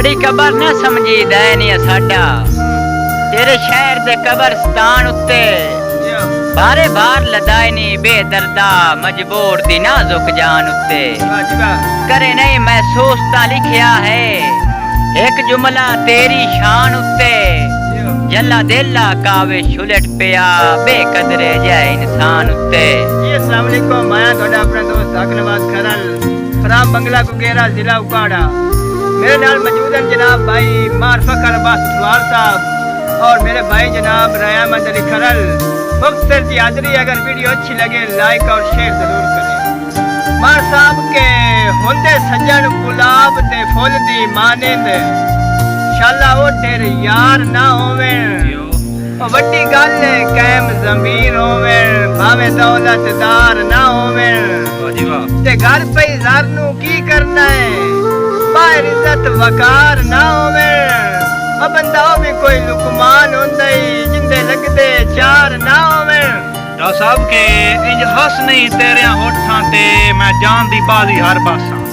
बड़ी कबर न समझी दैनिया साडा तेरे शहर दे कब्रस्तान उत्ते बारे बार लदायनी बेदर्दा मजबूर दी नाजुक जान उत्ते करे नहीं महसूस ता लिखिया है एक जुमला तेरी शान उत्ते जल्ला दिला कावे शुलट पिया बेकदरे जाए इंसान उत्ते। अस्सलाम वालेकुम, मैं थोड़ा अपना दोस्त अकनवाज खरल खराब बंगला कुकेरा जिला उकाड़ा। मेरे नाल मौजूद हैं जनाब भाई मार फखर अब्बास उस्वाल साहब और मेरे भाई जनाब रयामत अली खरल। मुख्तर जी हाजरी, अगर वीडियो अच्छी लगे लाइक और शेयर जरूर करें। मार साहब के होंदे सज्जन गुलाब ते फुल दी मानिंद शाला वो तेरे यार ना होवे वड्डी गल कैम जमीर होवे भावे दौलतदार ना होवे ते घर पे ज़र नू की करना है बाहर इज्जत वकार ना होवे अब बंदा भी कोई लुकमान होंदा ही जिंदे लगदे चार ना होवे। डॉ साहब के इंज हस नहीं तेरे होठां ते मैं जान दी बाजी हर पासा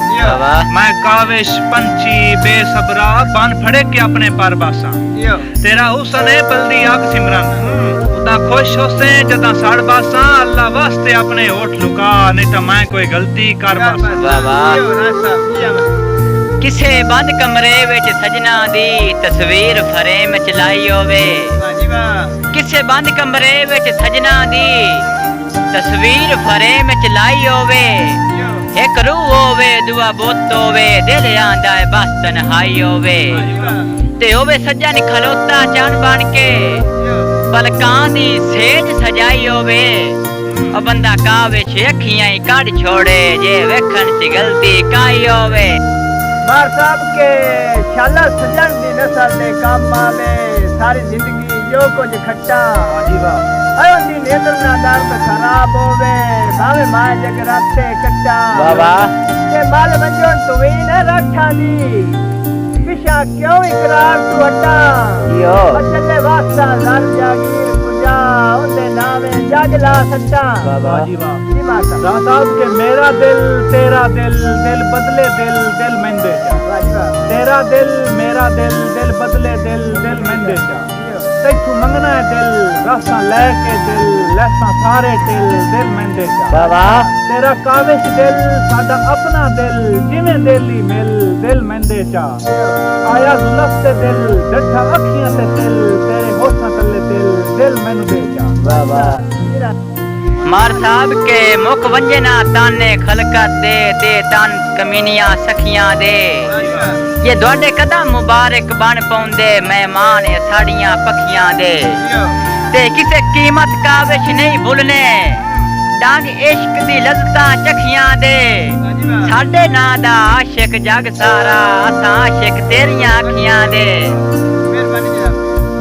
मैं काविश पंछी बेसबरा बन फड़े के अपने पर बासा तेरा हुसन है बल्दी आग सिमरन उदा खुश होसे जदा सड़ बासा अल्लाह वास्ते अपने होठ लुका नहीं तो मैं कोई गलती कर बासा। किसे बंद कमरे विच सजना दी तस्वीर फ्रेम च लाई होवे किसे बंद कमरे विच सजना दी तस्वीर फ्रेम च लाई होवे एक रूह होवे दुआ बुत होवे दिल आंदा है बस तन्हाई होवे ते होवे सज्जन खलोता चान बन के पलकां दी सेज सजाई होवे ओ बंदा कावे छे अखियां ही कढ छोड़े जे वेखण च गलती काई होवे। मार साहब के शाला सज्जन दी नस्ल दे काम आवे सारी जिंदगी जो कुछ खट्टा अयो दी नेत्र ना दर्द खराब होवे भावे मां जगराते कट्टा बाबा के माल मंजोन तू ही न रखा दी पिछा क्यों इकरार तू हटा यो चले वास्ता जर जागीर पूजा उनके नामे जागला सट्टा बाबा जी वाह जी माता डॉ साहब के मेरा दिल तेरा दिल दिल बदले दिल दिल मेंदे जा तेरा दिल मेरा दिल दिल बदले दिल दिल मेंदे जा तैथू मंगना है दिल रसा लेके दिल लैसा सारे दिल मेंदे जा बाबा तेरा काविश दिल साडा अपना दिल जिवें दिली मिल दिल मेंदे जा आया जुल्फ ते दिल डठा अखियां ते दिल तेरे होठां तले दिल मैनू दे जा बाबा मार साहब के मुख वंजना ताने खलकत दे तन कमीनियां सखियां दे ये दोडे कदम मुबारक बन पौंदे मेहमान साड़ियां पखियां दे ते किसे कीमत काविश नहीं भूलने डांग इश्क दी लज्जतां चखियां दे साडे ना दा आशिक जग सारा असां आशिक तेरियां अखियां दे।